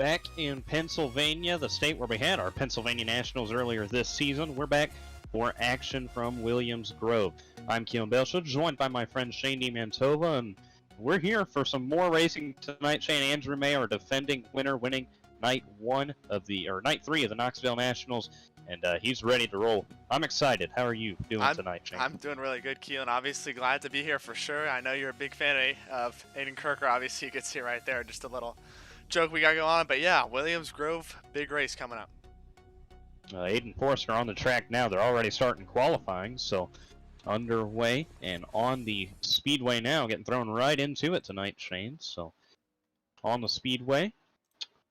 Back in Pennsylvania, the state where we had our Pennsylvania Nationals earlier this season, we're back for action from Williams Grove. I'm Kelan Belsha, joined by my friend Shane DiMantova, and we're here for some more racing tonight. Shane, Andrew May, our defending winner, winning night 3 of the Knoxville Nationals, and he's ready to roll. I'm excited. How are you doing tonight, Shane? I'm doing really good, Kelan. Obviously glad to be here for sure. I know you're a big fan of Aiden Kirker. Obviously, you could see right there, just a little joke we got going on. But yeah, Williams Grove, big race coming up. Aiden Forster on the track now. They're already starting qualifying, so underway and on the speedway now, getting thrown right into it tonight, Shane. So on the speedway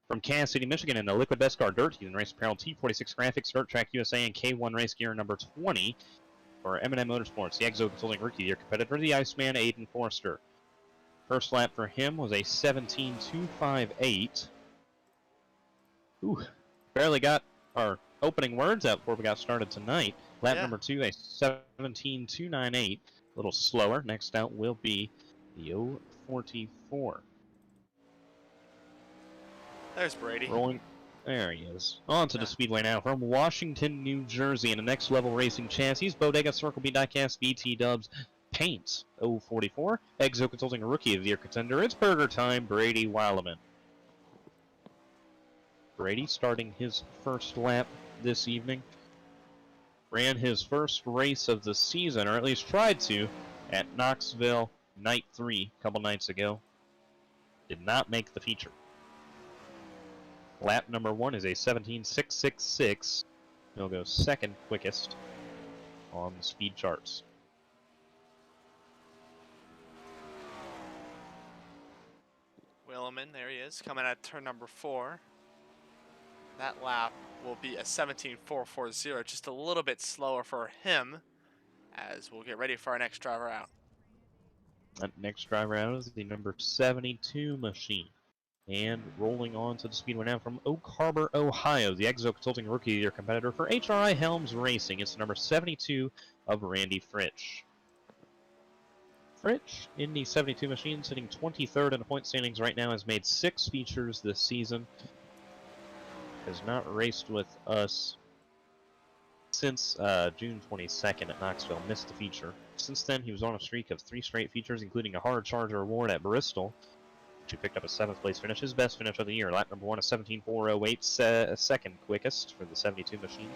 from Kansas City, Michigan, in the Liquid Best Car Dirt Team Race Apparel T46 Graphics, Dirt Track USA, and K1 Race Gear number 20 for M&M Motorsports, the Exo Consulting Rookie of the Year competitor, the Iceman, Aiden Forster. First lap for him was a 17.258. Ooh, barely got our opening words out before we got started tonight. Lap number 2, a 17.298. A little slower. Next out will be the 044. There's Brady. Rolling. There he is. On to the speedway now from Washington, New Jersey, in a next level racing chassis. Bodega Circle B Diecast BT Dubs Paints 044. Exo Consulting Rookie of the Year contender. It's burger time. Brady Weileman. Brady starting his first lap this evening. Ran his first race of the season, or at least tried to, at Knoxville night 3 a couple nights ago. Did not make the feature. Lap number 1 is a 17.666. He'll go second quickest on the speed charts. Williman, there he is, coming at turn number 4. That lap will be a 17.440, just a little bit slower for him, as we'll get ready for our next driver out. That next driver out is the number 72 machine. And rolling on to the speedway now from Oak Harbor, Ohio, the Exo Consulting Rookie of the Year competitor for HRI Helms Racing. It's the number 72 of Randy Fritsch. Fritsch, in the 72 machine, sitting 23rd in the point standings right now, has made 6 features this season. Has not raced with us since June 22nd at Knoxville. Missed the feature. Since then, he was on a streak of 3 straight features, including a Hard Charger award at Bristol. He picked up a 7th place finish, his best finish of the year. Lap number 1, a 17.408, second quickest for the 72 machine.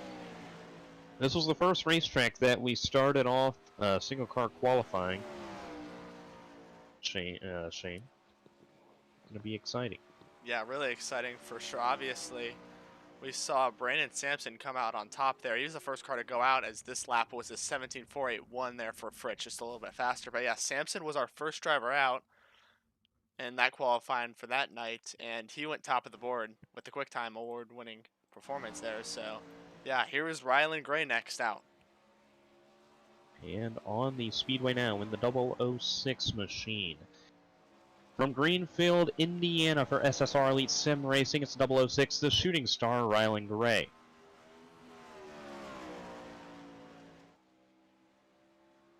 This was the first racetrack that we started off single car qualifying. Shane, going to be exciting. Yeah, really exciting for sure. Obviously, we saw Brandon Sampson come out on top there. He was the first car to go out, as this lap was a 17.481 there for Fritsch, just a little bit faster. But yeah, Sampson was our first driver out and that qualifying for that night, and he went top of the board with the Quicktime award-winning performance there. So yeah, here is Rylan Gray next out. And on the speedway now in the 006 machine. From Greenfield, Indiana for SSR Elite Sim Racing, it's 006, the shooting star, Rylan Gray.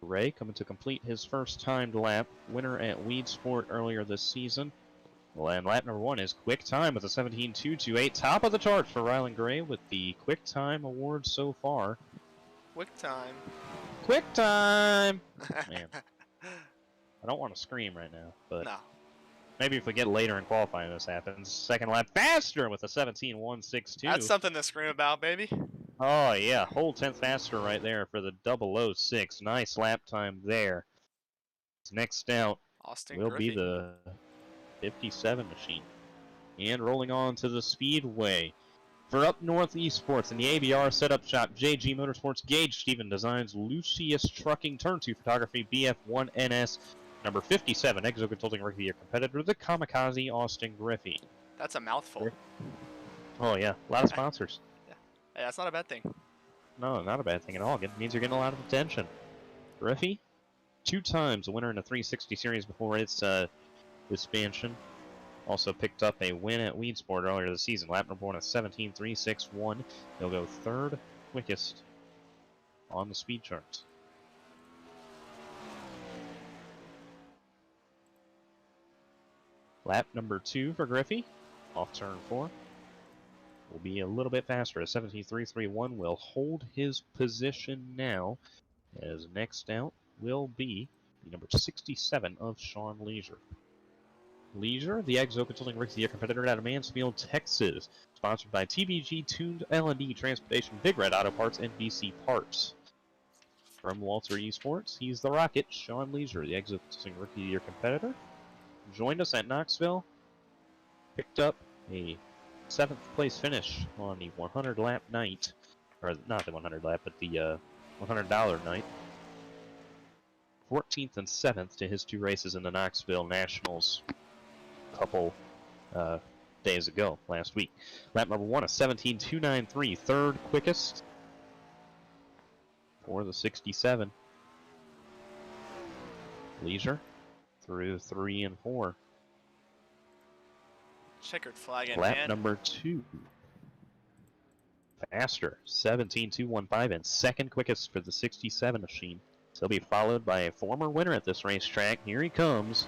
Gray coming to complete his first timed lap, winner at Weed Sport earlier this season. And lap number 1 is Quicktime with a 17.228, top of the charts for Rylan Gray with the Quicktime award so far. Quicktime. Quicktime! Man, I don't want to scream right now, but no. Maybe if we get later in qualifying this happens. Second lap faster with a 17.162. That's something to scream about, baby. Oh yeah, whole 10th faster right there for the 006. Nice lap time there. Next out will be the 57 machine. And rolling on to the speedway. For Up North Esports in the ABR Setup Shop, JG Motorsports, Gage Steven Designs, Lucius Trucking, Turn 2 Photography, BF1NS, number 57, Exo Consulting Rookie of the Year competitor, the Kamikaze, Austin Griffey. That's a mouthful. Oh yeah, a lot of sponsors. Yeah, hey, that's not a bad thing. No, not a bad thing at all. It means you're getting a lot of attention. Griffey, 2 times a winner in the 360 series before its expansion. Also picked up a win at Weed Sport earlier this season. Lap number 1 at 17.361. He'll go 3rd quickest on the speed charts. Lap number 2 for Griffey. Off turn 4. Will be a little bit faster. A 17.331 will hold his position now. As next out will be the number 67 of Sean Leisure. Leisure, the Exo Consulting Rookie of the Year competitor out of Mansfield, Texas. Sponsored by TBG Tuned L&D Transportation, Big Red Auto Parts, and BC Parts. From Walter Esports, he's the Rocket, Sean Leisure, the Exo Consulting Rookie of the Year competitor. Joined us at Knoxville. Picked up a 7th place finish on the 100 lap night. Or not the 100 lap, but the $100 night. 14th and 7th to his 2 races in the Knoxville Nationals a couple days ago, last week. Lap number 1, a 17.293, third quickest for the 67. Leisure through 3 and 4. Checkered flag in Lap hand. number 2. Faster, 17.215, and second quickest for the 67 machine. He'll be followed by a former winner at this racetrack. Here he comes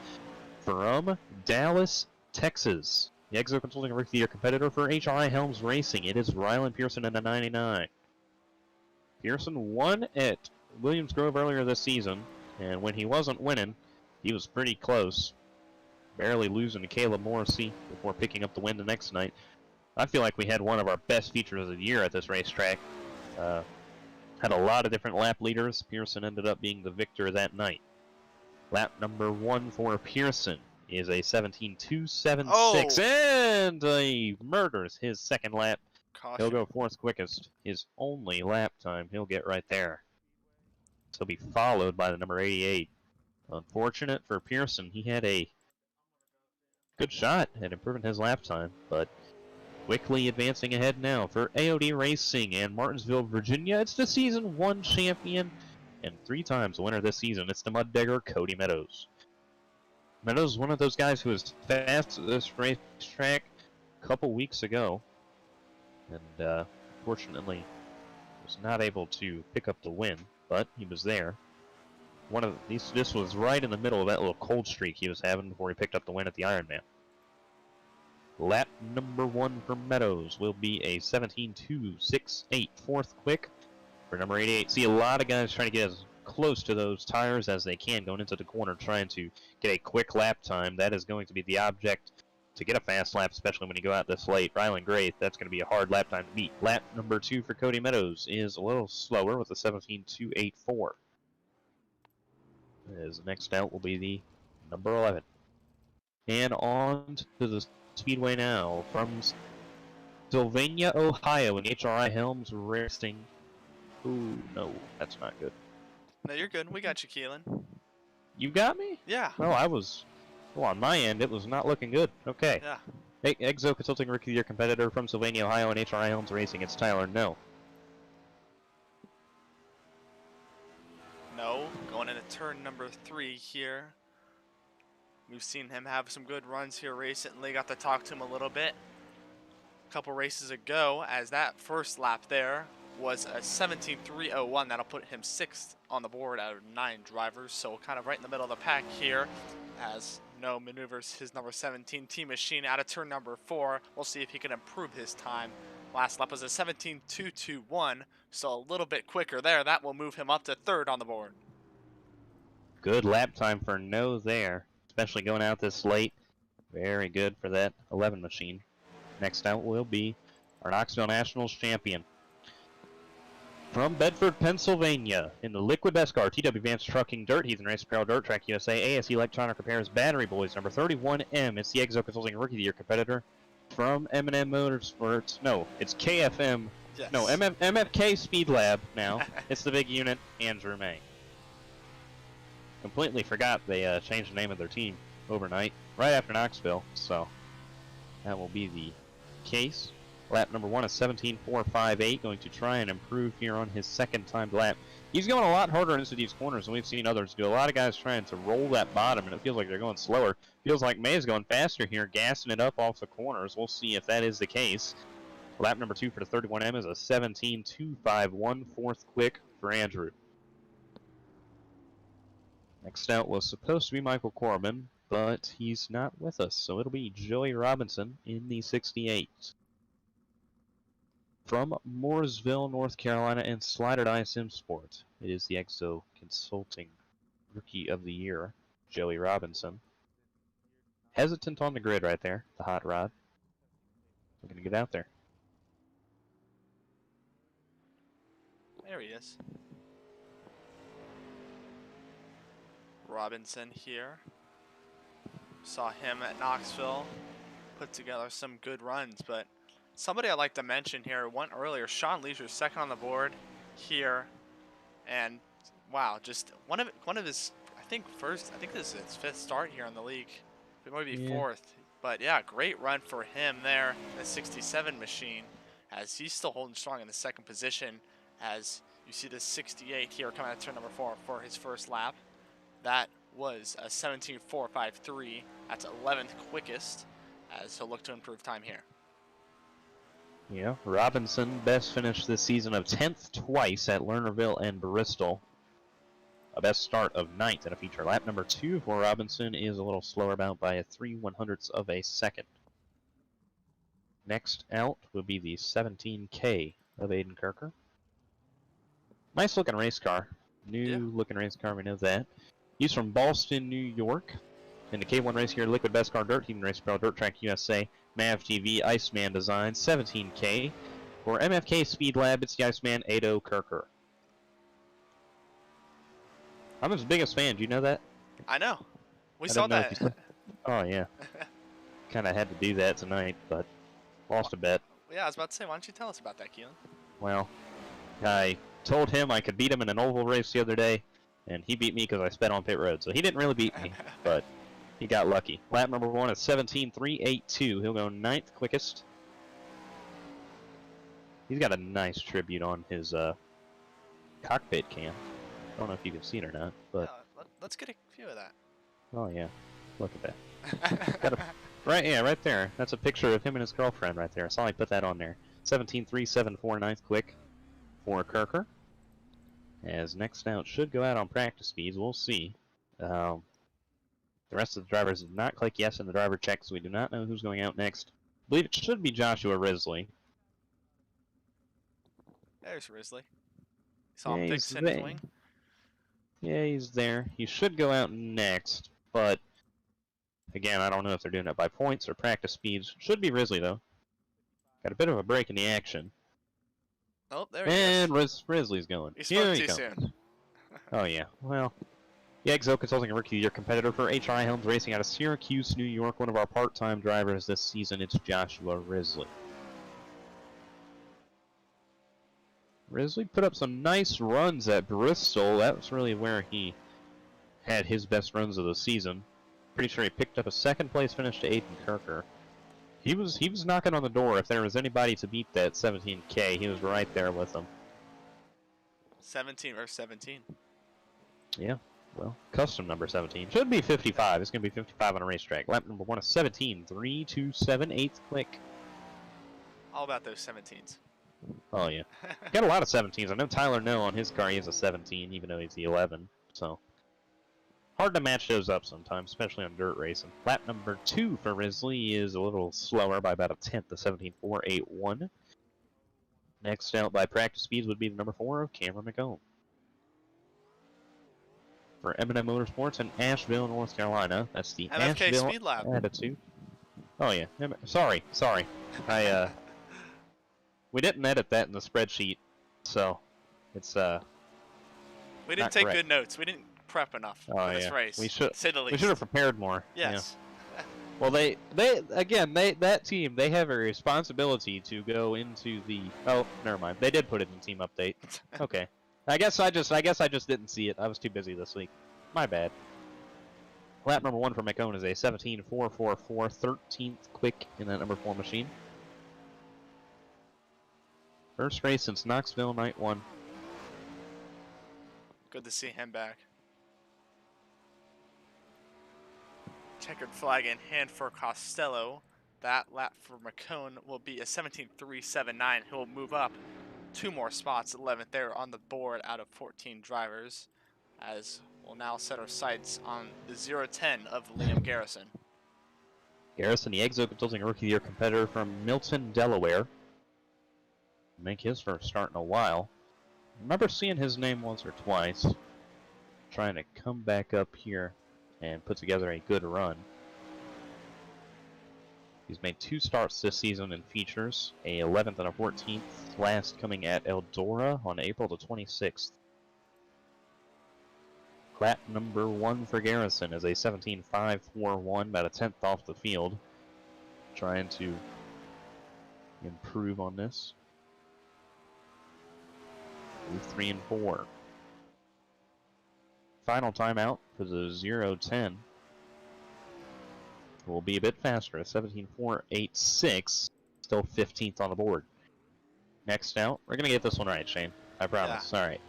from Dallas, Texas. The Exo Consulting Rookie of the Year competitor for HRI Helms Racing. It is Rylan Pearson in the 99. Pearson won at Williams Grove earlier this season, and when he wasn't winning, he was pretty close. Barely losing to Caleb Morrissey before picking up the win the next night. I feel like we had one of our best features of the year at this racetrack. Had a lot of different lap leaders. Pearson ended up being the victor that night. Lap number 1 for Pearson is a 17.276, and he murders his second lap. Caution. He'll go 4th quickest. His only lap time, he'll get right there. So he'll be followed by the number 88. Unfortunate for Pearson, he had a good shot at improving his lap time, but quickly advancing ahead now for AOD Racing in Martinsville, Virginia. It's the Season 1 champion and 3 times the winner this season. It's the Mud Digger, Cody Meadows. Meadows is one of those guys who was fast at this racetrack a couple weeks ago, and fortunately was not able to pick up the win, but he was there. This was right in the middle of that little cold streak he was having before he picked up the win at the Ironman. Lap number 1 for Meadows will be a 17.268, 4th quick for number 88. See a lot of guys trying to get as close to those tires as they can going into the corner, trying to get a quick lap time. That is going to be the object to get a fast lap, especially when you go out this late. Rylan Gray, that's going to be a hard lap time to beat. Lap number 2 for Cody Meadows is a little slower with a 17.284. As next out will be the number 11. And on to the Speedway now from Sylvania, Ohio, in HRI Helms Racing. Ooh, no, that's not good. No, you're good. We got you, Kelan. You got me? Yeah. Well, on my end, it was not looking good. Okay. Yeah. Hey, Exo Consulting Rookie of the Year competitor from Sylvania, Ohio, in HRI Helms Racing. It's Tyler. No. No. Going into turn number 3 here. We've seen him have some good runs here recently. Got to talk to him a little bit a couple races ago, as that first lap there was a 17.301. That'll put him 6th on the board out of 9 drivers. So kind of right in the middle of the pack here, as No maneuvers his number 17 Team Machine out of turn number 4. We'll see if he can improve his time. Last lap was a 17.221, so a little bit quicker there. That will move him up to 3rd on the board. Good lap time for No there, especially going out this late. Very good for that 11 machine. Next out will be our Knoxville Nationals champion. From Bedford, Pennsylvania, in the Liquid Best Car, TW Vance Trucking Dirt, he's in Race Apparel Dirt Track USA, ASE Electronic Repairs Battery Boys, number 31M. It's the Exo Consulting Rookie of the Year competitor. From M&M Motorsports, no, it's KFM, Yes. no, MFK Speed Lab now. It's the big unit, Andrew May. Completely forgot they changed the name of their team overnight, right after Knoxville, so that will be the case. Lap number 1 is 17.458, going to try and improve here on his second timed lap. He's going a lot harder into these corners than we've seen others do. A lot of guys trying to roll that bottom, and it feels like they're going slower. Feels like May is going faster here, gassing it up off the corners. We'll see if that is the case. Lap number 2 for the 31M is a 17.251, 4th quick for Andrew. Next out was supposed to be Michael Corbin, but he's not with us, so it'll be Joey Robinson in the 68. From Mooresville, North Carolina, and Slider ISM Sport, it is the EXO Consulting Rookie of the Year, Joey Robinson. Hesitant on the grid right there, the hot rod. We're going to get out there. There he is. Robinson here. Saw him at Knoxville. Put together some good runs, but somebody I'd like to mention here, one earlier, Sean Leisure's second on the board here. And wow, just one of his, I think this is his 5th start here in the league. It might be 4th. But yeah, great run for him there, the 67 machine, as he's still holding strong in the 2nd position, as you see the 68 here coming out of turn number 4 for his first lap. That was a 17.453. That's 11th quickest, as he'll look to improve time here. Yeah, Robinson best finished this season of 10th twice at Lernerville and Bristol. A best start of 9th in a feature lap. Number 2 for Robinson is a little slower about by a 3/100ths of a second. Next out will be the 17K of Aiden Kirker. Nice looking race car. New looking race car, we know that. He's from Ballston, New York. In the K1 race here, Liquid Best Car Dirt Team Race Pro, Dirt Track USA, MAV TV, Iceman Design, 17K. For MFK Speed Lab, it's the Iceman Ado Kirker. I'm his biggest fan. Do you know that? I know. We saw that. Oh, yeah. Kind of had to do that tonight, but lost a bet. Yeah, I was about to say, why don't you tell us about that, Kelan? Well, I told him I could beat him in an oval race the other day, and he beat me because I sped on pit road. So he didn't really beat me, but he got lucky. Lap number 1 is 17.382. He'll go 9th quickest. He's got a nice tribute on his cockpit cam. I don't know if you can see it or not, but let's get a view of that. Oh yeah, look at that. Right there. That's a picture of him and his girlfriend right there. I saw he put that on there. 17.374 9th quick for Kirker. As next out should go out on practice speeds. We'll see. The rest of the drivers did not click yes in the driver check, so we do not know who's going out next. I believe it should be Joshua Risley. There's Risley. Saw him fix in his wing. Yeah, he's there. He should go out next, but again, I don't know if they're doing it by points or practice speeds. Should be Risley, though. Got a bit of a break in the action. Oh, there he is. And Risley's going. He spoke too soon. Oh, yeah. Well, the EXO Consulting Rookie of the Year competitor for HI Helms Racing out of Syracuse, New York. One of our part-time drivers this season. It's Joshua Risley. Risley put up some nice runs at Bristol. That was really where he had his best runs of the season. Pretty sure he picked up a 2nd place finish to Aiden Kirker. He was knocking on the door. If there was anybody to beat that 17K, he was right there with them. 17 versus 17. Yeah, well, custom number 17. Should be 55. It's going to be 55 on a racetrack. Lap number 1 is 17.327 8th quick. All about those 17s. Oh, yeah. Got a lot of 17s. I know Tyler No on his car, he has a 17, even though he's the 11. So, hard to match those up sometimes, especially on dirt racing. Lap number 2 for Risley is a little slower by about a 10th, the 17.481. Next out by practice speeds would be the number 4 of Cameron McComb. For M&M Motorsports in Asheville, North Carolina. That's the MFK Asheville Speed Lab. Attitude. Oh, yeah. Sorry. We didn't edit that in the spreadsheet, so it's we didn't take good notes. We didn't prep enough for this race. We should We should have prepared more. Yes. Yeah. Well, that team, they have a responsibility to go into the. Oh, never mind. They did put it in team update. Okay. I guess I just didn't see it. I was too busy this week. My bad. Lap number 1 for McCone is a 17.444, 13th quick in that number 4 machine. First race since Knoxville, night 1. Good to see him back. Checkered flag in hand for Costello. That lap for McCone will be a 17.379. He'll move up 2 more spots, 11th there on the board out of 14 drivers. as we'll now set our sights on the 0-10 of Liam Garrison. Garrison, the Exo Consulting Rookie of the Year competitor from Milton, Delaware. Make his first start in a while. I remember seeing his name once or twice. Trying to come back up here and put together a good run. He's made 2 starts this season in features, a 11th and a 14th, last coming at Eldora on April the 26th. Lap number 1 for Garrison is a 17.541, about a 10th off the field. Trying to improve on this. Move 3 and 4. Final timeout for the 0-10 will be a bit faster, a 17.486, still 15th on the board. Next out, we're going to get this one right, Shane. I promise. Yeah. All right.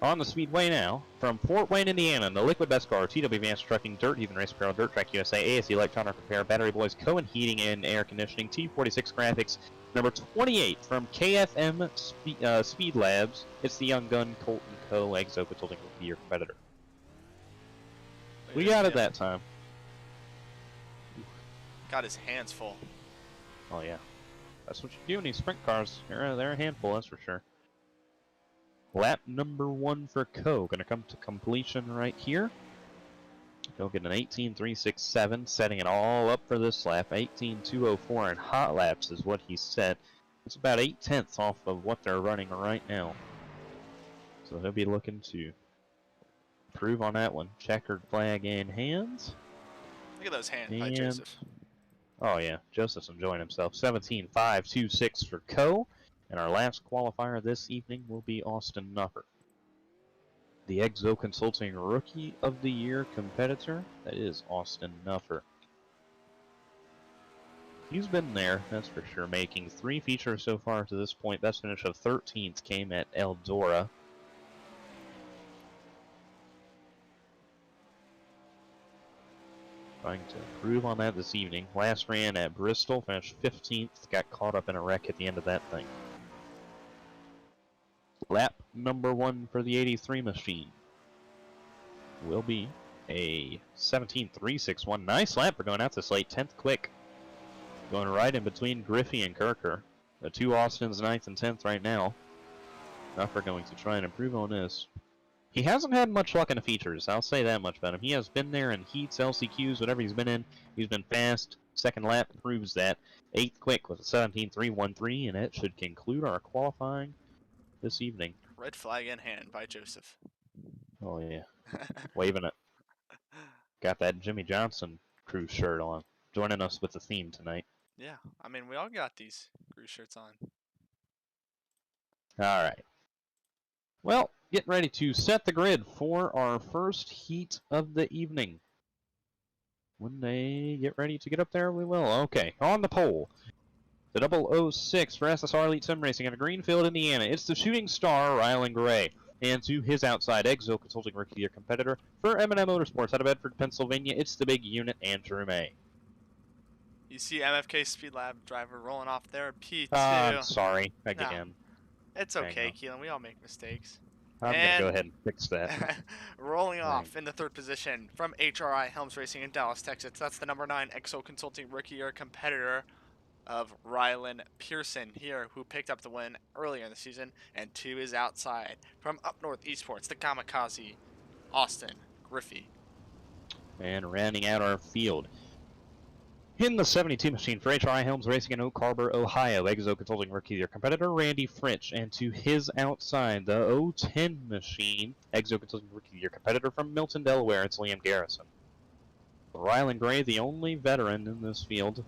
On the speedway now, from Fort Wayne, Indiana, the Liquid Best Car, TW Vance Trucking, Dirt Heathen Race Apparel, Dirt Track USA, ASE Electronic Repair, Battery Boys, Cohen Heating and Air Conditioning, T46 Graphics, number 28 from KFM Speed Labs. It's the Young Gun Colton Co. Exo Consulting Rookie of the Year competitor. We got it that time. Got his hands full. Oh yeah, that's what you do in these sprint cars. They're a handful, that's for sure. Lap number 1 for Co. Gonna come to completion right here. He'll get an 18.367, setting it all up for this lap. 18.204 in hot laps is what he set. It's about 8/10 off of what they're running right now. So he'll be looking to improve on that one. Checkered flag in hands. Look at those hands by Joseph. Oh yeah, Joseph's enjoying himself. 17.526 for Co. And our last qualifier this evening will be Austin Nuffer, the Exo Consulting Rookie of the Year competitor. That is Austin Nuffer. He's been there, that's for sure, making 3 features so far to this point. Best finish of 13th came at Eldora. Trying to improve on that this evening. Last ran at Bristol, finished 15th, got caught up in a wreck at the end of that thing. Lap number 1 for the 83 machine will be a 17.361. Nice lap for going out this late, 10th quick. Going right in between Griffey and Kirker. The 2 Austins, 9th and 10th right now. Nuffer going to try and improve on this. He hasn't had much luck in the features, I'll say that much about him. He has been there in heats, LCQs, whatever he's been in. He's been fast. Second lap proves that. 8th quick with a 17.313, and it should conclude our qualifying this evening. Red flag in hand by Joseph. Oh yeah, waving it. Got that Jimmy Johnson crew shirt on. Joining us with the theme tonight. Yeah, I mean, we all got these crew shirts on. Alright. Well, getting ready to set the grid for our first heat of the evening. When they get ready to get up there, we will. Okay, on the pole. The 006 for SSR Elite Sim Racing out of Greenfield, Indiana. It's the shooting star, Rylan Gray. And to his outside, Exo Consulting Rookie of the Year competitor for M&M Motorsports out of Bedford, Pennsylvania. It's the big unit, Andrew May. You see MFK Speed Lab driver rolling off there, P2. I'm sorry, again. No, it's okay, Kelan. We all make mistakes. I'm going to go ahead and fix that. Rolling off in the 3rd position from HRI Helms Racing in Dallas, Texas. That's the number 9 Exo Consulting Rookie Year competitor of Rylan Pearson here, who picked up the win earlier in the season. And to his outside from Up North Esports, the Kamikaze, Austin Griffey. And rounding out our field. In the 72 machine for HRI Helms Racing in Oak Harbor, Ohio, Exo Consulting Rookie of the Year competitor Randy French, and to his outside, the 010 machine, Exo Consulting Rookie of the Year competitor from Milton, Delaware, it's Liam Garrison. Rylan Gray, the only veteran in this field.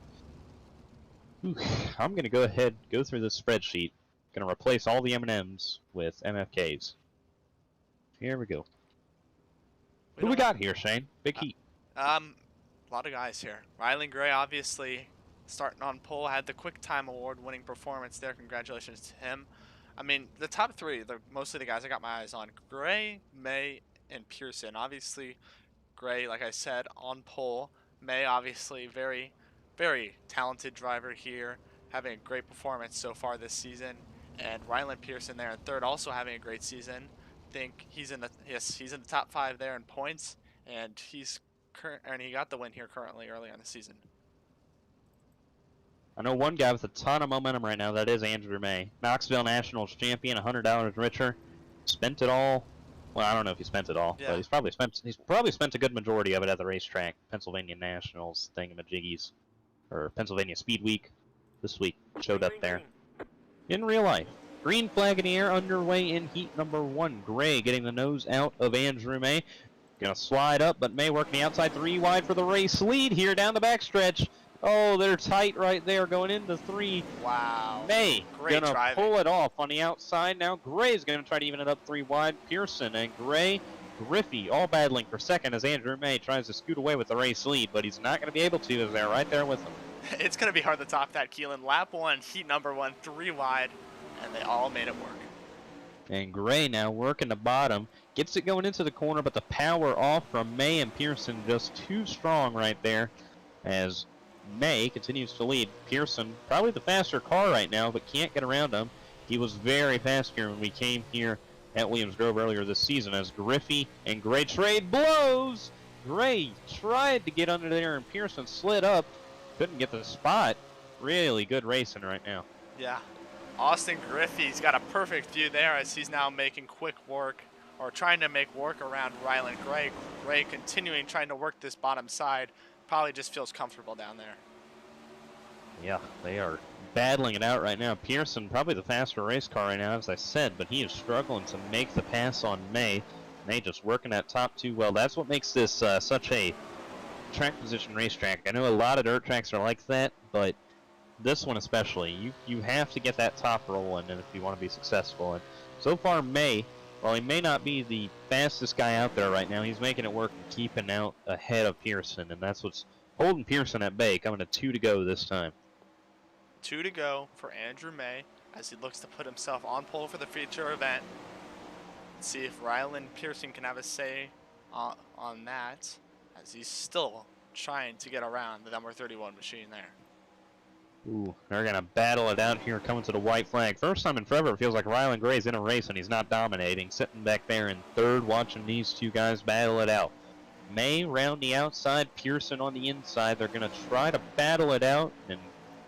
I'm going to go ahead, go through this spreadsheet. Going to replace all the M&Ms with MFKs. Here we go. Who we got here, Shane? Big heat. A lot of guys here. Rylan Gray, obviously, starting on pole, had the Quicktime award-winning performance there. Congratulations to him. I mean, the top 3, they're mostly the guys I got my eyes on. Gray, May, and Pearson. Obviously, Gray, like I said, on pole. May, obviously, very, very talented driver here, having a great performance so far this season. And Rylan Pearson there in 3rd, also having a great season. think he's in the he's in the top 5 there in points, and he got the win here currently early on the season. I know one guy with a ton of momentum right now. That is Andrew May, Knoxville Nationals champion, $100 richer. Spent it all. Well, I don't know if he spent it all, Yeah. but he's probably spent a good majority of it at the racetrack, Pennsylvania Nationals thingamajiggies, or Pennsylvania Speed Week. This week showed up there in real life. Green flag in the air, underway in heat number 1. Gray getting the nose out of Andrew May. Gonna slide up, but May working the outside, 3 wide for the race lead here down the backstretch. Oh, they're tight right there going into 3. Wow. May Great gonna driving. pull it off on the outside. Now Gray's gonna try to even it up 3 wide. Pearson and Gray, Griffey all battling for second as Andrew May tries to scoot away with the race lead, but he's not gonna be able to as they're right there with him. It's gonna be hard to top that, Kelan. Lap 1, heat number 1, 3 wide, and they all made it work. And Gray now working the bottom, gets it going into the corner, but the power off from May and Pearson just too strong right there as May continues to lead. Pearson, probably the faster car right now, but can't get around him. He was very fast here when we came here at Williams Grove earlier this season as Griffey and Gray trade blows. Gray tried to get under there and Pearson slid up, couldn't get the spot. Really good racing right now. Yeah. Austin Griffey's got a perfect view there as he's now making quick work, or trying to make work around Ryland Gray. Gray continuing trying to work this bottom side. Probably just feels comfortable down there. Yeah, they are battling it out right now. Pearson, probably the faster race car right now, as I said, but he is struggling to make the pass on May. May just working that top 2 well. That's what makes this such a track position racetrack. I know a lot of dirt tracks are like that, but this one especially, you have to get that top roll in if you want to be successful. And so far, May, while he may not be the fastest guy out there right now, he's making it work and keeping out ahead of Pearson, and that's what's holding Pearson at bay, coming to 2 to go this time. 2 to go for Andrew May as he looks to put himself on pole for the feature event. Let's see if Ryland Pearson can have a say on that, as he's still trying to get around the number 31 machine there. Ooh, they're going to battle it out here coming to the white flag. First time in forever, it feels like Ryland Gray's in a race and he's not dominating. Sitting back there in 3rd, watching these 2 guys battle it out. May round the outside, Pearson on the inside. They're going to try to battle it out and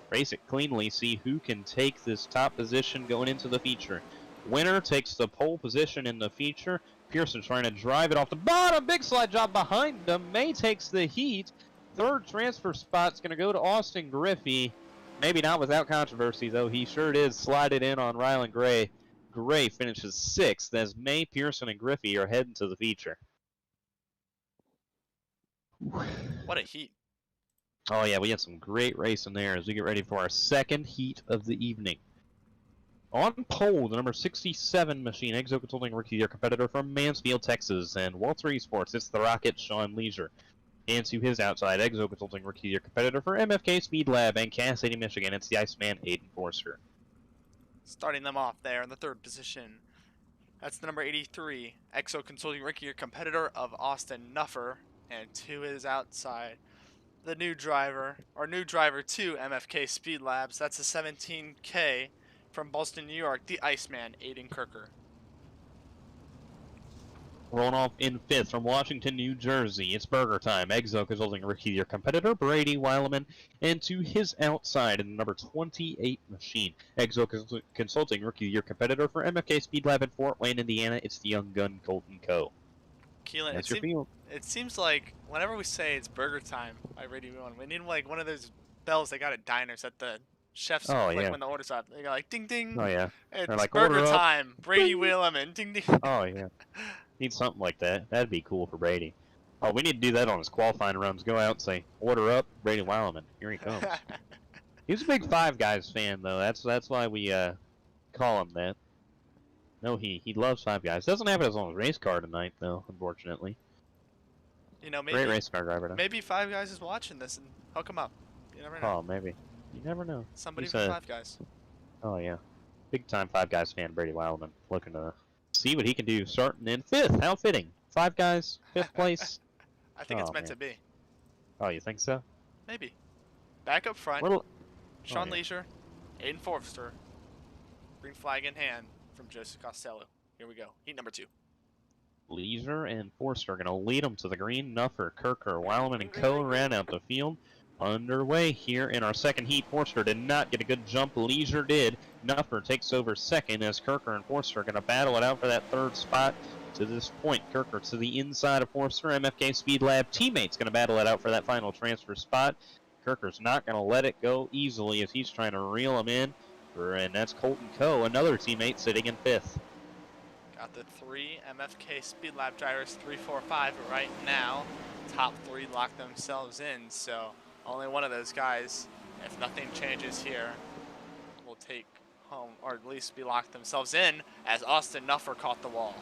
race it cleanly, see who can take this top position going into the feature. Winner takes the pole position in the feature. Pearson trying to drive it off the bottom. Big slide job behind him. May takes the heat. 3rd transfer spot's going to go to Austin Griffey. Maybe not without controversy, though. He sure did slide it in on Ryland Gray. Gray finishes 6th as May, Pearson, and Griffey are heading to the feature. What a heat. Oh, yeah, we had some great racing there as we get ready for our 2nd heat of the evening. On pole, the number 67 machine, Exo Consulting Rookie of the Year competitor from Mansfield, Texas, and Walter Esports. It's the Rocket, Sean Leisure. And to his outside, Exo Consulting Rookie of the Year competitor for MFK Speed Lab and Cass City, Michigan. It's the Iceman, Aiden Forster. Starting them off there in the 3rd position. That's the number 83, Exo Consulting Rookie of the Year competitor of Austin Nuffer. And to his outside, the new driver to MFK Speed Labs. That's a 17K from Boston, New York, the Iceman, Aiden Kirker. Rolling off in 5th from Washington, New Jersey, it's Burger Time. Exo Consulting Rookie of the Year competitor, Brady Weileman. And to his outside, in the number 28 machine, Exo Consulting Rookie of the Year competitor for MFK Speed Lab in Fort Wayne, Indiana, it's the Young Gun Colton Co. Kelan, That's your field. It seems like whenever we say it's Burger Time by Radio 1, we need like one of those bells they got at diners that the chefs click when the order's up. They go like ding ding. Oh, yeah. It's like, Burger order Time. Brady Weileman, ding ding. Oh, yeah. Need something like that. That'd be cool for Brady. Oh, we need to do that on his qualifying runs. Go out and say, order up, Brady Weileman. Here he comes. He's a big Five Guys fan, though. That's why we call him that. No, he loves Five Guys. Doesn't have it on his race car tonight, though, unfortunately. You know, maybe great race car driver, though. Maybe Five Guys is watching this and hook him up. You never know. Oh, maybe. You never know. Somebody from Five Guys. Oh, yeah. Big time Five Guys fan, Brady Weileman. Looking to see what he can do starting in 5th. How fitting. Five Guys, 5th place. I think it's meant to be. Oh, you think so? Maybe. Back up front, Sean Leisure, Aiden Forster, green flag in hand from Joseph Costello. Here we go. Heat number 2. Leisure and Forster are going to lead them to the green. Nuffer, Kirker, Wildman, and Co. ran out the field. Underway here in our second heat. Forster did not get a good jump. Leisure did. Nuffer takes over second as Kirker and Forster are going to battle it out for that third spot. To this point, Kirker to the inside of Forster. MFK Speed Lab teammates going to battle it out for that final transfer spot. Kirker's not going to let it go easily as he's trying to reel him in. And that's Colton Coe, another teammate sitting in fifth. Got the 3 MFK Speed Lab drivers, 3, 4, 5 right now. Top 3 lock themselves in, so only one of those guys, if nothing changes here, will take home, or at least be locked themselves in, as Austin Nuffer caught the wall.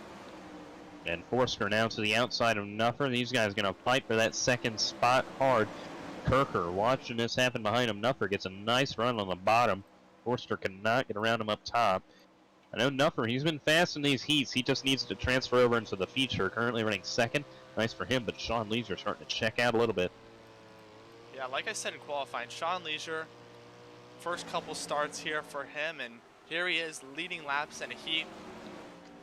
And Forster now to the outside of Nuffer. These guys going to fight for that second spot hard. Kirker watching this happen behind him. Nuffer gets a nice run on the bottom. Forster cannot get around him up top. I know Nuffer, he's been fast in these heats. He just needs to transfer over into the feature. Currently running second. Nice for him, but Sean Leisure starting to check out a little bit. Yeah, like I said in qualifying, Sean Leisure, first couple starts here for him, and here he is leading laps in a heat.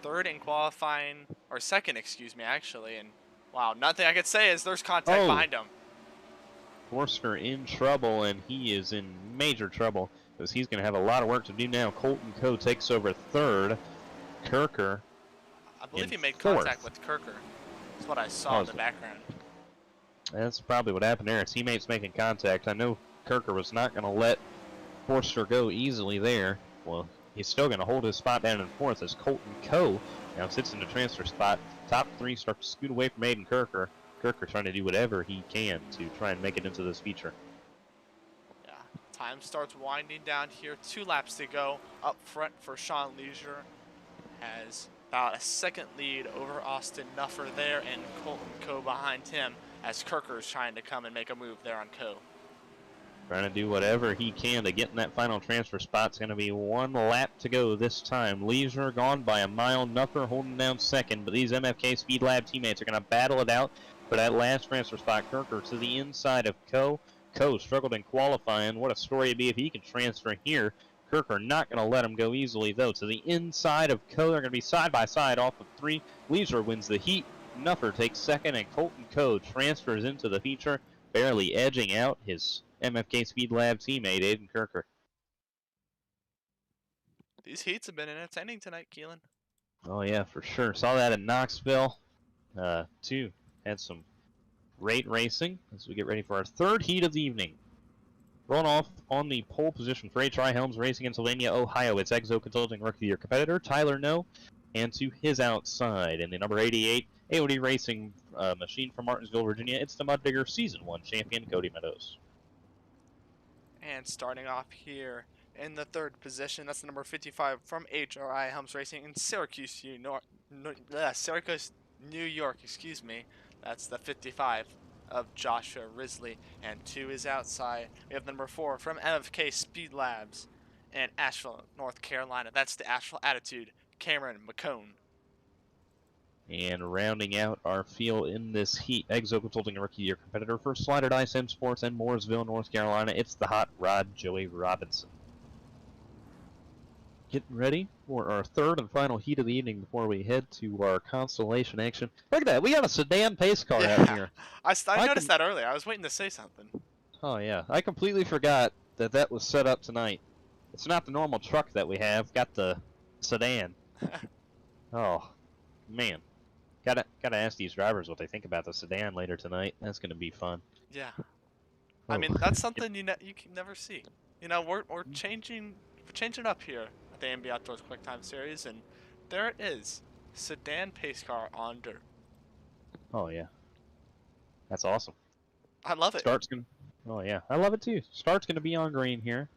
Third in qualifying, or second, excuse me, actually, and wow, nothing I could say is there's contact behind him. Forster in trouble, and he is in major trouble because he's going to have a lot of work to do now. Colton Coe takes over third. Kirker, I believe he made fourth. contact with Kirker. That's what I saw in the background. That's probably what happened there. Teammates making contact. I know Kirker was not going to let Forster go easily there. Well, he's still going to hold his spot down in fourth as Colton Coe now sits in the transfer spot. Top 3 start to scoot away from Aiden Kirker. Kirker trying to do whatever he can to try and make it into this feature. Yeah, time starts winding down here. 2 laps to go. Up front for Sean Leisure has about a second lead over Austin Nuffer there, and Colton Coe behind him as Kirker is trying to come and make a move there on Coe. Trying to do whatever he can to get in that final transfer spot. It's going to be 1 lap to go this time. Leisure gone by a mile. Nuffer holding down second, but these MFK Speed Lab teammates are going to battle it out for that last transfer spot. Kirker to the inside of Coe. Coe struggled in qualifying. What a story it'd be if he can transfer here. Kirker not going to let him go easily, though. To the inside of Coe, they're going to be side by side off of 3. Leisure wins the heat. Nuffer takes second, and Colton Coe transfers into the feature, barely edging out his MFK Speed Lab teammate, Aiden Kirker. These heats have been entertaining tonight, Kelan. Oh, yeah, for sure. Saw that in Knoxville, too. Had some great racing as we get ready for our third heat of the evening. Rolling off on the pole position for HRI Helms Racing in Sylvania, Ohio. It's Exo Consulting Rookie of the Year competitor Tyler No, and to his outside in the number 88 AOD Racing machine from Martinsville, Virginia. It's the Mud Digger Season 1 champion, Cody Meadows. And starting off here in the third position, that's the number 55 from HRI Helms Racing in Syracuse, New York, excuse me. That's the 55 of Joshua Risley. And to his outside, we have the number 4 from MFK Speed Labs in Asheville, North Carolina. That's the Asheville Attitude, Cameron McCone. And rounding out our field in this heat, Exo Consulting Rookie of the Year competitor for Slider Dice M Sports in Mooresville, North Carolina. It's the hot rod, Joey Robinson. Getting ready for our third and final heat of the evening before we head to our constellation action. Look at that, we got a sedan pace car out here. I noticed that earlier. I was waiting to say something. Oh yeah, I completely forgot that that was set up tonight. It's not the normal truck that we have. Got the sedan. Oh man, gotta ask these drivers what they think about the sedan later tonight. That's gonna be fun. Yeah, I mean that's something you can never see. You know, we're changing up here at the AMB Outdoors Quicktime series, and there it is, sedan pace car on dirt. Oh yeah, that's awesome. I love it. Oh yeah, I love it too. Start's gonna be on green here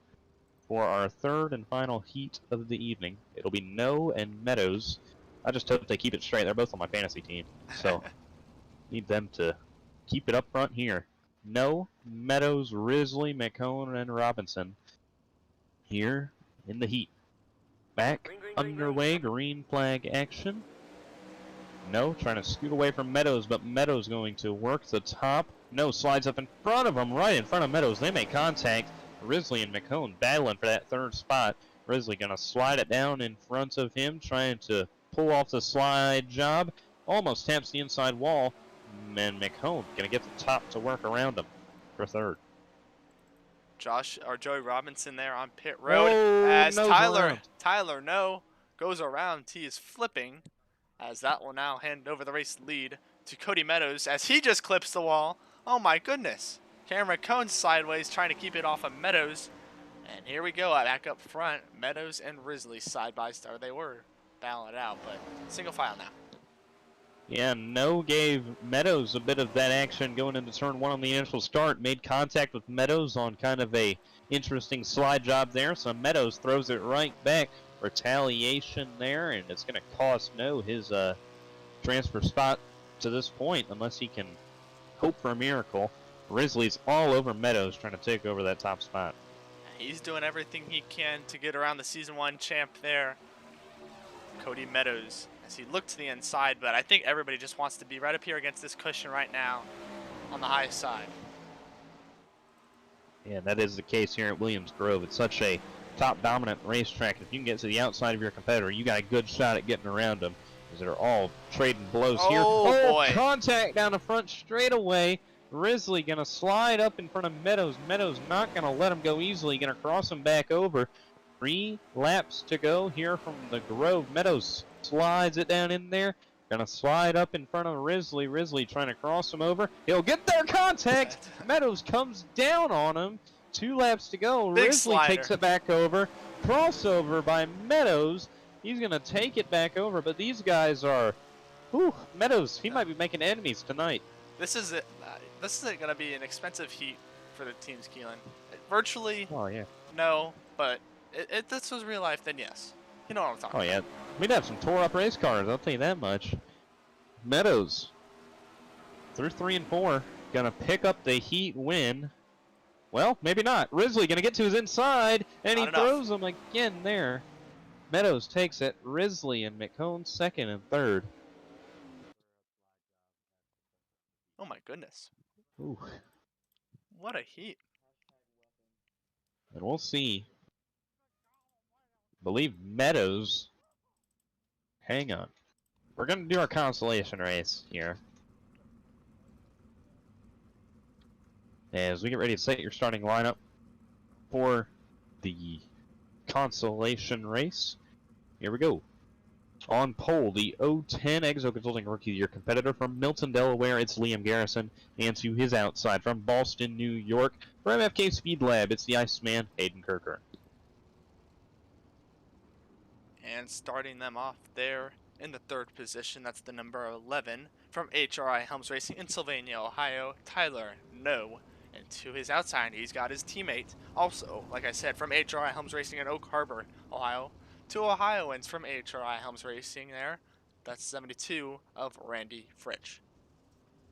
for our third and final heat of the evening. It'll be No and Meadows. I just hope they keep it straight. They're both on my fantasy team, so need them to keep it up front here. No, Meadows, Risley, McCone, and Robinson here in the heat. Back underway, green flag action. No, trying to scoot away from Meadows, but Meadows going to work the top. No, slides up in front of him, right in front of Meadows. They make contact. Risley and McCone battling for that third spot. Risley going to slide it down in front of him, trying to pull off the slide job. almost taps the inside wall, and McCone gonna get the top to work around him for third. Joey Robinson there on pit road as Tyler goes around. He is flipping as that will now hand over the race lead to Cody Meadows as he just clips the wall. Oh my goodness. Cameron Cohn's sideways trying to keep it off of Meadows. And here we go, back up front. Meadows and Risley side by side. They were battling it out, but single file now. Yeah, No gave Meadows a bit of that action going into turn one on the initial start. Made contact with Meadows on kind of a interesting slide job there. So Meadows throws it right back. Retaliation there, and it's going to cost No his transfer spot to this point unless he can hope for a miracle. Risley's all over Meadows trying to take over that top spot. He's doing everything he can to get around the Season 1 champ there, Cody Meadows, as he looked to the inside, but I think everybody just wants to be right up here against this cushion right now on the high side. Yeah, that is the case here at Williams Grove. It's such a top-dominant racetrack. If you can get to the outside of your competitor, you got a good shot at getting around them, because they're all trading blows here. Oh, boy. Contact down the front straightaway. Risley going to slide up in front of Meadows. Meadows not going to let him go easily. Going to cross him back over. 3 laps to go here from the Grove. Meadows slides it down in there. Going to slide up in front of Risley. Risley trying to cross him over. He'll get their contact. Meadows comes down on him. 2 laps to go. Big Risley slider. takes it back over. Crossover by Meadows. He's going to take it back over, but these guys are... Whew, Meadows, he might be making enemies tonight. This is going to be an expensive heat for the teams, Kelan. Virtually, no, but if this was real life, then yes. You know what I'm talking about. Oh, yeah. We'd have some tore-up race cars, I'll tell you that much. Meadows, through 3 and 4, going to pick up the heat win. Well, maybe not. Risley going to get to his inside, and he throws him again there. Meadows takes it. Risley and McCone second and third. Oh my goodness. Ooh. What a heat. And we'll see. I believe Meadows. Hang on. We're going to do our consolation race here. As we get ready to set your starting lineup for the consolation race. Here we go. On pole, the 010 Exo Consulting Rookie of the Year competitor from Milton, Delaware, it's Liam Garrison. And to his outside, from Boston, New York, for MFK Speed Lab, it's the Iceman, Hayden Kirker. And starting them off there in the 3rd position, that's the number 11, from HRI Helms Racing in Sylvania, Ohio, Tyler No. And to his outside, he's got his teammate, also, like I said, from HRI Helms Racing in Oak Harbor, Ohio. 2 Ohioans from HRI Helms Racing there. That's 72 of Randy Fritsch.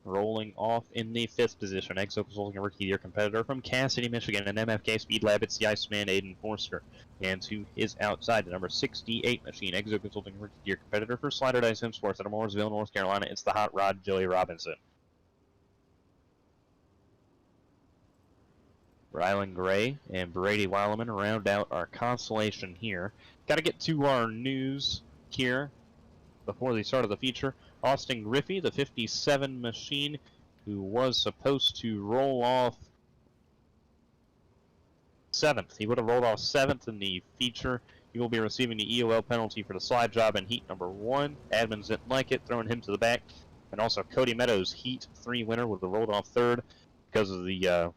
Rolling off in the 5th position, Exo Consulting Rookie of the Year competitor from Cass City, Michigan, and MFK Speed Lab, it's the Iceman, Aiden Forster. And to his outside, the number 68 machine, Exo Consulting Rookie of the Year competitor for Slider Dice Sim Sports out of Mooresville, North Carolina, it's the Hot Rod, Joey Robinson. Rylan Gray and Brady Weileman round out our consolation here. Got to get to our news here before the start of the feature. Austin Griffey, the 57 machine, who was supposed to roll off 7th. He would have rolled off 7th in the feature. He will be receiving the EOL penalty for the slide job in heat number 1. Admins didn't like it, throwing him to the back. And also Cody Meadows, heat 3 winner, would have rolled off 3rd because of the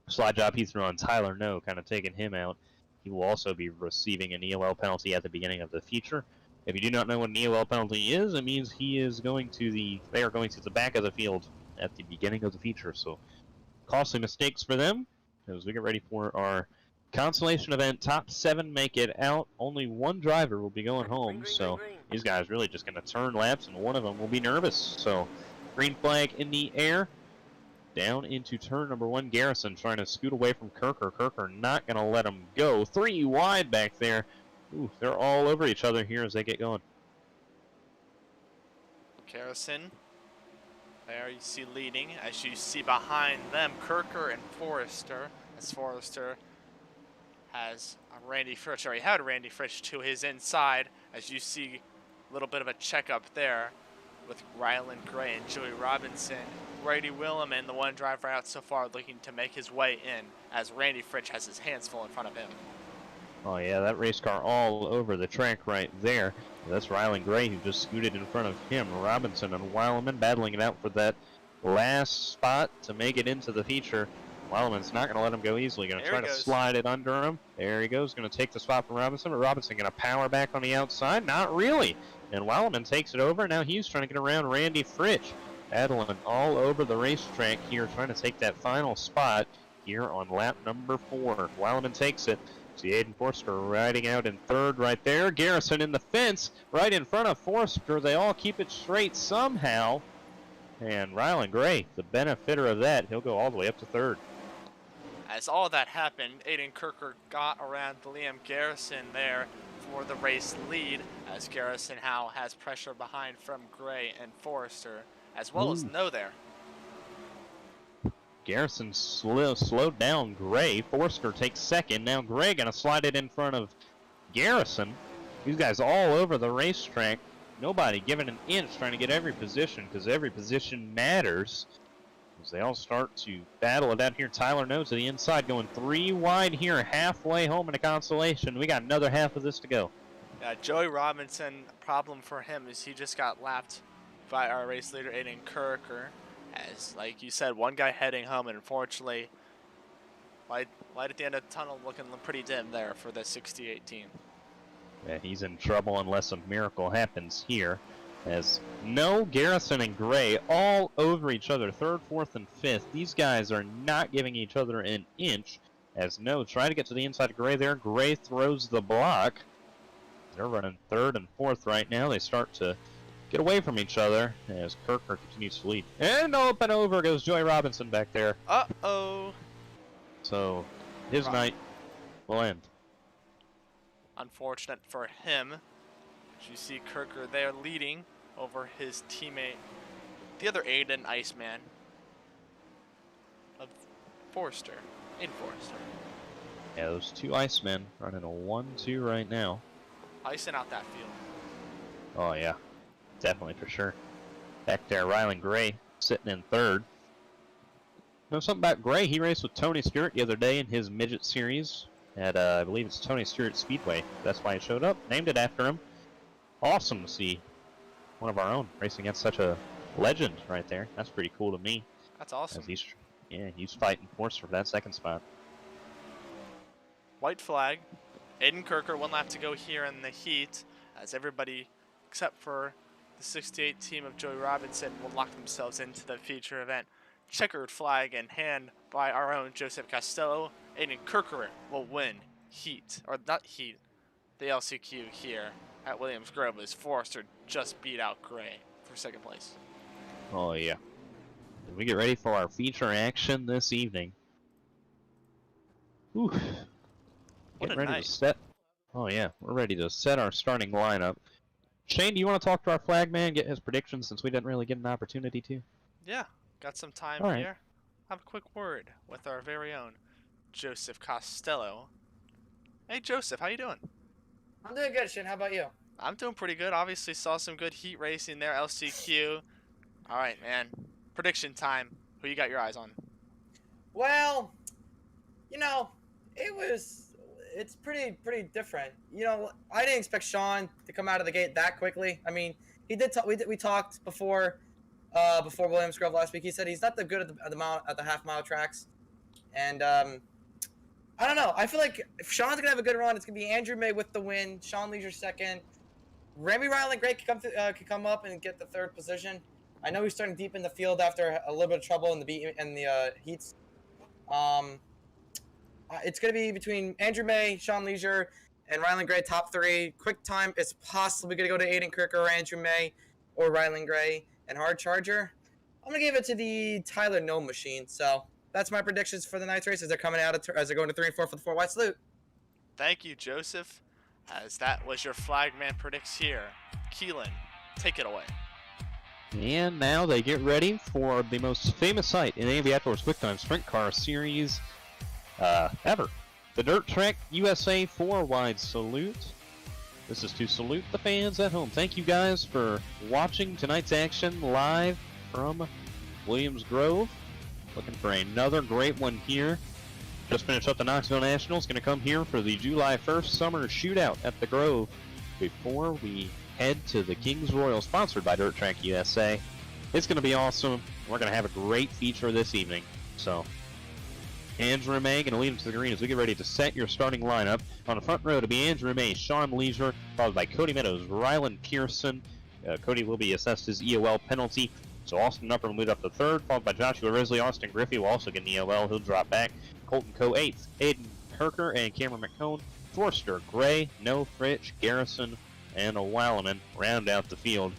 slide job he threw on Tyler No, kind of taking him out. He will also be receiving an EOL penalty at the beginning of the feature. If you do not know what an EOL penalty is, it means they are going to the back of the field at the beginning of the feature. So costly mistakes for them as we get ready for our consolation event. Top 7 make it out. Only 1 driver will be going home. So these guys really just going to turn laps, and one of them will be nervous. So green flag in the air. Down into turn number 1, Garrison trying to scoot away from Kirker. Kirker not going to let him go. 3 wide back there. Ooh, they're all over each other here as they get going. Garrison, there you see leading. As you see behind them, Kirker and Forrester. As Forrester has Randy Fritsch, or he had Randy Fritsch to his inside. As you see a little bit of a checkup there. with Rylan Gray and Joey Robinson. Brady Williman, the one driver out so far, looking to make his way in as Randy Fritch has his hands full in front of him. Oh yeah, that race car all over the track right there. That's Rylan Gray who just scooted in front of him. Robinson and Williman battling it out for that last spot to make it into the feature. Williman's not going to let him go easily. Going to try to slide it under him. There he goes. Going to take the spot from Robinson, but Robinson going to power back on the outside. Not really. And Williman takes it over. Now he's trying to get around Randy Fritch. Battling all over the racetrack here, trying to take that final spot here on lap number 4. Williman takes it. See Aiden Forster riding out in third right there. Garrison in the fence right in front of Forster. They all keep it straight somehow. And Rylan Gray, the benefitter of that, he'll go all the way up to third. As all that happened, Aiden Kirker got around Liam Garrison there for the race lead, as Garrison now has pressure behind from Gray and Forrester, as well as No there. Garrison slowed down Gray. Forster takes second. Now Gray going to slide it in front of Garrison. These guys all over the racetrack. Nobody giving an inch, trying to get every position, because every position matters. As they all start to battle it out here. Tyler No to the inside, going 3 wide here, halfway home in a consolation. We got another half of this to go. Joey Robinson, problem for him is he just got lapped by our race leader, Aiden Kirker. As, like you said, one guy heading home, and unfortunately, light at the end of the tunnel looking pretty dim there for the 68 team. Yeah, he's in trouble unless a miracle happens here. As No, Garrison, and Gray all over each other, 3rd, 4th, and 5th. These guys are not giving each other an inch. As No try to get to the inside of Gray there. Gray throws the block. They're running 3rd and 4th right now. They start to get away from each other as Kirker continues to lead. And up and over goes Joey Robinson back there. Uh-oh. So his night will end. Unfortunate for him. As you see Kirker there leading over his teammate, the other Aiden Iceman of Forster, in Forster. Yeah, those 2 Icemen running a 1-2 right now. Icing out that field. Oh yeah, definitely for sure. Back there, Rylan Gray sitting in 3rd. Know something about Gray? He raced with Tony Stewart the other day in his midget series at, I believe it's Tony Stewart Speedway. That's why he showed up. Named it after him. Awesome to see one of our own racing against such a legend right there. That's pretty cool to me. That's awesome. As he's fighting for that 2nd spot. White flag. Aiden Kirker, 1 lap to go here in the heat, as everybody except for the 68 team of Joey Robinson will lock themselves into the feature event. Checkered flag in hand by our own Joseph Costello. Aiden Kirker will win heat, or not heat, the LCQ here at Williams Grove, as Forrester just beat out Gray for 2nd place. Oh yeah. As we get ready for our feature action this evening. Whew. Getting ready to set. Oh yeah, we're ready to set our starting lineup. Shane, do you want to talk to our flag man, get his predictions, since we didn't really get an opportunity to? Yeah, got some time here. Have a quick word with our very own Joseph Costello. Hey Joseph, how you doing? I'm doing good, Shane. How about you? I'm doing pretty good. Obviously saw some good heat racing there, LCQ. All right, man. Prediction time. Who you got your eyes on? Well, you know, it's pretty different. You know, I didn't expect Sean to come out of the gate that quickly. I mean, he did. We talked before Williams Grove last week. He said he's not that good at the half-mile tracks, and I don't know. I feel like if Sean's gonna have a good run, it's gonna be Andrew May with the win, Sean Leisure 2nd, Remy Rylan Gray could come up and get the 3rd position. I know he's starting deep in the field after a little bit of trouble in the heats. It's going to be between Andrew May, Sean Leisure, and Rylan Gray, top 3. Quicktime is possibly going to go to Aiden Kirker or Andrew May or Rylan Gray. And hard charger, I'm going to give it to the Tyler No machine. So that's my predictions for the night's race as they're coming out as they're going to 3 and 4 for the 4 wide salute. Thank you, Joseph. As that was your flagman predicts here. Kelan, take it away. And now they get ready for the most famous sight in AV Outdoors Quicktime Sprint Car Series ever. The Dirt Track USA 4 wide salute. This is to salute the fans at home. Thank you guys for watching tonight's action live from Williams Grove. Looking for another great one here. Just finished up the Knoxville Nationals. Going to come here for the July 1st Summer Shootout at the Grove before we head to the Kings Royal, sponsored by Dirt Track USA. It's going to be awesome. We're going to have a great feature this evening. So, Andrew May going to lead him to the green as we get ready to set your starting lineup. On the front row to be Andrew May, Sean Leisure, followed by Cody Meadows, Rylan Pearson. Cody will be assessed his EOL penalty. So Austin Upper will move up to third, followed by Joshua Risley. Austin Griffey will also get an EOL. He'll drop back. Colton Coe 8th. Aiden Herker and Cameron McCone. Forster, Gray, No Fritch, Garrison, and O'Wallman round out the field.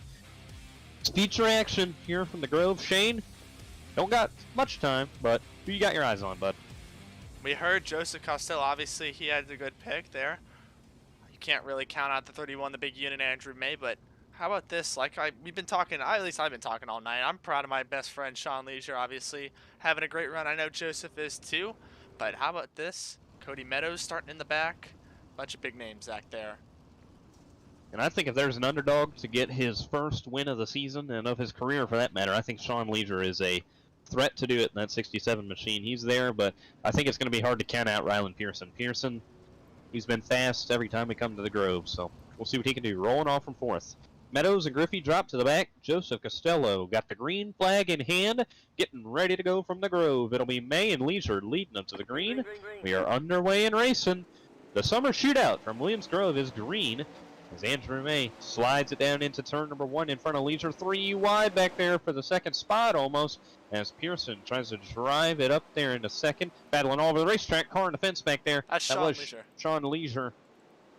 Feature action here from the Grove. Shane, don't got much time, but who you got your eyes on, bud? We heard Joseph Costello. Obviously, he had a good pick there. You can't really count out the 31, the big unit, Andrew May, but how about this? We've been talking, at least I've been talking all night. I'm proud of my best friend, Sean Leisure, obviously, having a great run. I know Joseph is too, but how about this? Cody Meadows starting in the back. Bunch of big names back there. And I think if there's an underdog to get his first win of the season, and of his career for that matter, I think Sean Leisure is a threat to do it in that 67 machine. He's there, but I think it's going to be hard to count out Rylan Pearson. Pearson, he's been fast every time we come to the Grove, so we'll see what he can do. Rolling off from fourth. Meadows and Griffey drop to the back. Joseph Costello got the green flag in hand, getting ready to go from the Grove. It'll be May and Leisure leading them to the green. We are underway and racing. The Summer Shootout from Williams Grove is green as Andrew May slides it down into turn number 1 in front of Leisure. 3 wide back there for the second spot almost as Pearson tries to drive it up there into second. Battling all over the racetrack. Car in the fence back there. That's Sean Leisure. Sean Leisure.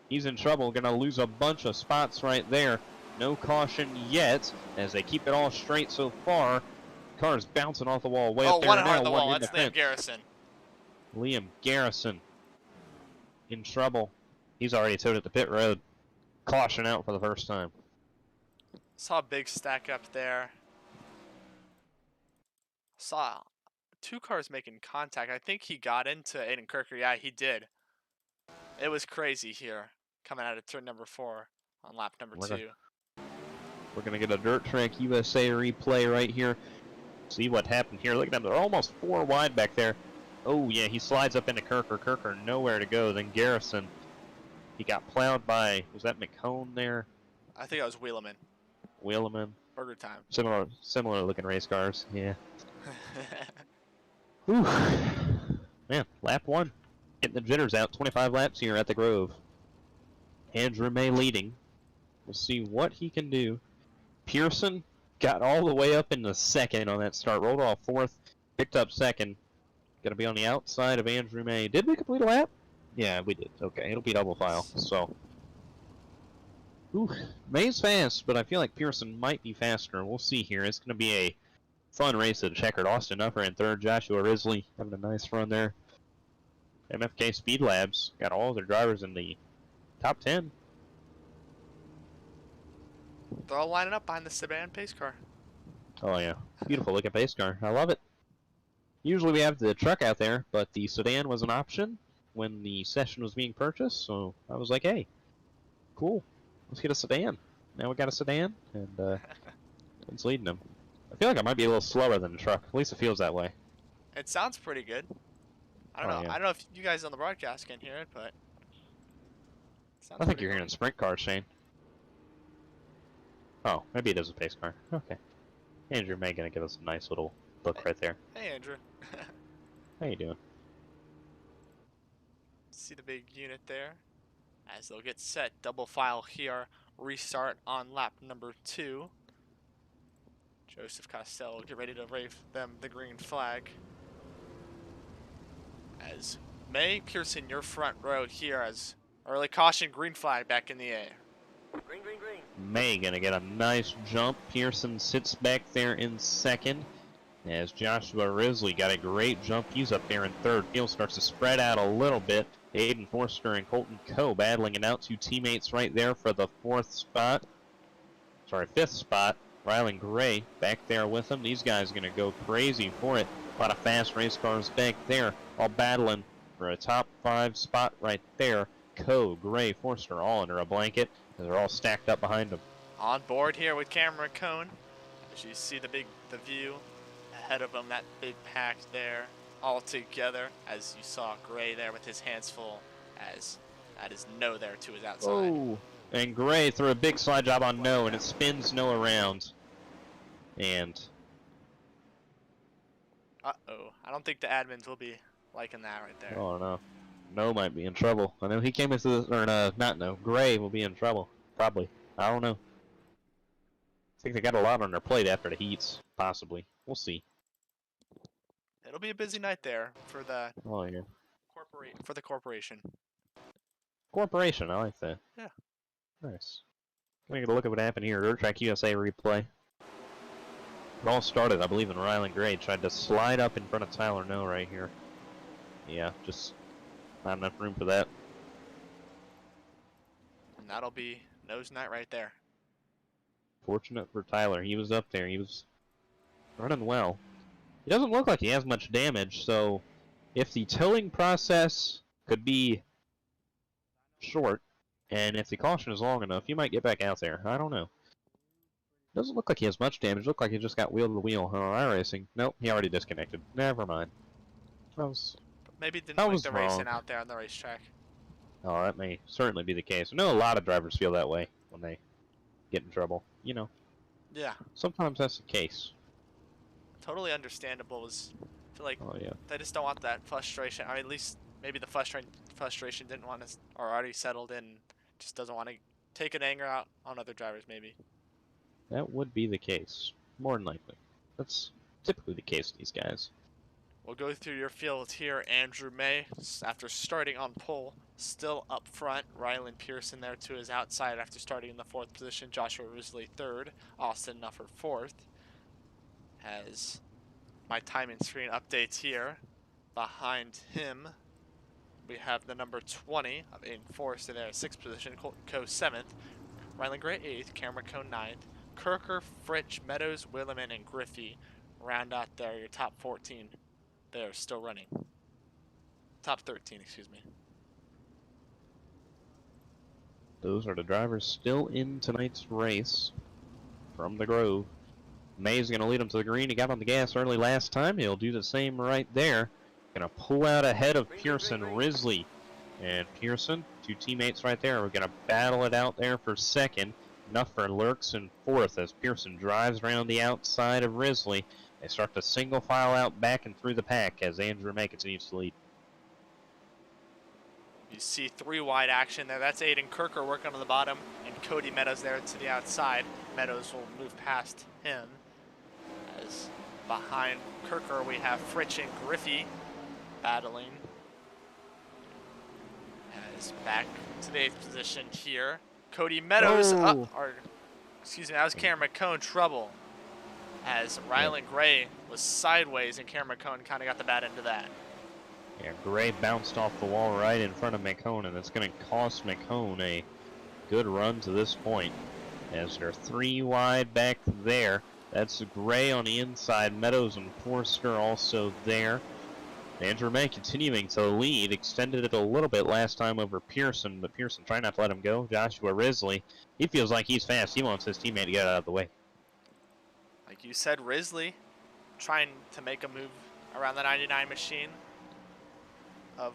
He's in trouble. Going to lose a bunch of spots right there. No caution yet as they keep it all straight so far. Car's bouncing off the wall way up there. One now, on the wall. one That's Liam Garrison. Liam Garrison in trouble. He's already towed at the pit road. Caution out for the first time. Saw a big stack up there. Saw 2 cars making contact. I think he got into Aiden Kirker. Yeah, he did. It was crazy here coming out of turn number 4 on lap number 2. We're going to get a Dirt Track USA replay right here. See what happened here. Look at them. They're almost 4 wide back there. Oh, yeah, he slides up into Kirker. Kirker nowhere to go. Then Garrison, he got plowed by, was that McCone there? I think that was Wheelaman. Wheelaman. Burger time. Similar looking race cars, yeah. Whew. Man, lap 1. Getting the jitters out. 25 laps here at the Grove. Andrew May leading. We'll see what he can do. Pearson got all the way up into second on that start. Rolled off 4th. Picked up 2nd. Going to be on the outside of Andrew May. Did we complete a lap? Yeah, we did. Okay, it'll be double file. So, May's fast, but I feel like Pearson might be faster. We'll see here. It's going to be a fun race at the checkered. Austin Upper in 3rd. Joshua Risley having a nice run there. MFK Speed Labs got all their drivers in the top 10. They're all lining up behind the sedan pace car. Oh yeah, beautiful looking pace car. I love it. Usually we have the truck out there, but the sedan was an option when the session was being purchased, so I was like, hey, cool, let's get a sedan. Now we got a sedan, and it's leading them. I feel like I might be a little slower than the truck. At least it feels that way. It sounds pretty good. I don't know. Yeah. I don't know if you guys on the broadcast can hear it, but I think you're hearing sprint cars, Shane. Oh, maybe it is a pace car. Okay. Andrew May gonna give us a nice little look right there. Hey, Andrew. How you doing? See the big unit there as they'll get set. Double file here. Restart on lap number 2. Joseph Costello get ready to wave them the green flag. As May Pearson, your front road here as early caution, green flag back in the air. Green, green, green. May gonna get a nice jump. Pearson sits back there in 2nd. As Joshua Risley got a great jump. He's up there in 3rd. Field starts to spread out a little bit. Aiden Forster and Colton Coe battling it out. 2 teammates right there for the 5th spot. Rylan Gray back there with them. These guys gonna go crazy for it. A lot of fast race cars back there, all battling for a top 5 spot right there. Coe, Gray, Forster all under a blanket. They're all stacked up behind them. On board here with Cameron Cone. As you see the view ahead of him, that big pack there, all together. As you saw Gray there with his hands full, as that is No there to his outside. Oh, and Gray threw a big slide job on No, and it spins No around. And uh-oh, I don't think the admins will be liking that right there. oh no, No might be in trouble. I know he came into this, or not No. Gray will be in trouble, probably. I don't know. I think they got a lot on their plate after the heats, possibly. We'll see. It'll be a busy night there for the corporation. Corporation, I like that. Yeah. Nice. Let me get a look at what happened here. Dirt Track USA replay. It all started, I believe, in Ryland Gray. Tried to slide up in front of Tyler No right here. Yeah, just not enough room for that. And that'll be No's night right there. Fortunate for Tyler. He was up there. He was running well. He doesn't look like he has much damage, so if the towing process could be short, and if the caution is long enough, you might get back out there. I don't know. Doesn't look like he has much damage. Look like he just got wheel to wheel. iRacing. Nope, he already disconnected. Never mind. Maybe didn't like the racing out there on the racetrack. Oh, that may certainly be the case. I know a lot of drivers feel that way when they get in trouble. You know. Yeah. Sometimes that's the case. Totally understandable. I feel like Oh yeah. they just don't want that frustration. I mean, at least maybe the frustration didn't want to, or already settled in, just doesn't want to take an anger out on other drivers maybe. That would be the case. More than likely. That's typically the case with these guys. We'll go through your field here. Andrew May, after starting on pole, still up front. Ryland Pearson there to his outside after starting in the 4th position. Joshua Risley 3rd. Austin Nuffer 4th. As my timing screen updates here. Behind him, we have the number 20 of Aiden Forrester there, 6th position. Colton Coe 7th. Ryland Gray 8th. Cameron Cone 9th. Kirker, Fritch, Meadows, Williman, and Griffey round out there your top 14. They're still running. Top 13, excuse me. Those are the drivers still in tonight's race from the Grove. May's going to lead him to the green. He got on the gas early last time. He'll do the same right there. Going to pull out ahead of Pearson, Risley. And Pearson, 2 teammates right there. We're going to battle it out there for 2nd. Nuffer lurks in 4th as Pearson drives around the outside of Risley. They start to single file out back and through the pack as Andrew May continues to lead. You see 3 wide action there. That's Aiden Kirker working on the bottom, and Cody Meadows there to the outside. Meadows will move past him. As behind Kirker, we have Fritch and Griffey battling. As back to the 8th position here. Cody Meadows, excuse me, that was Cameron Cone trouble. As Ryland Gray was sideways and Cameron Cone kind of got the bad end of that. Yeah, Gray bounced off the wall right in front of McCone, and that's going to cost McCone a good run to this point. As they're 3 wide back there. That's Gray on the inside, Meadows and Forster also there. Andrew May continuing to lead, extended it a little bit last time over Pearson, but Pearson trying not to let him go. Joshua Risley, he feels like he's fast. He wants his teammate to get out of the way. Like you said, Risley trying to make a move around the 99 machine of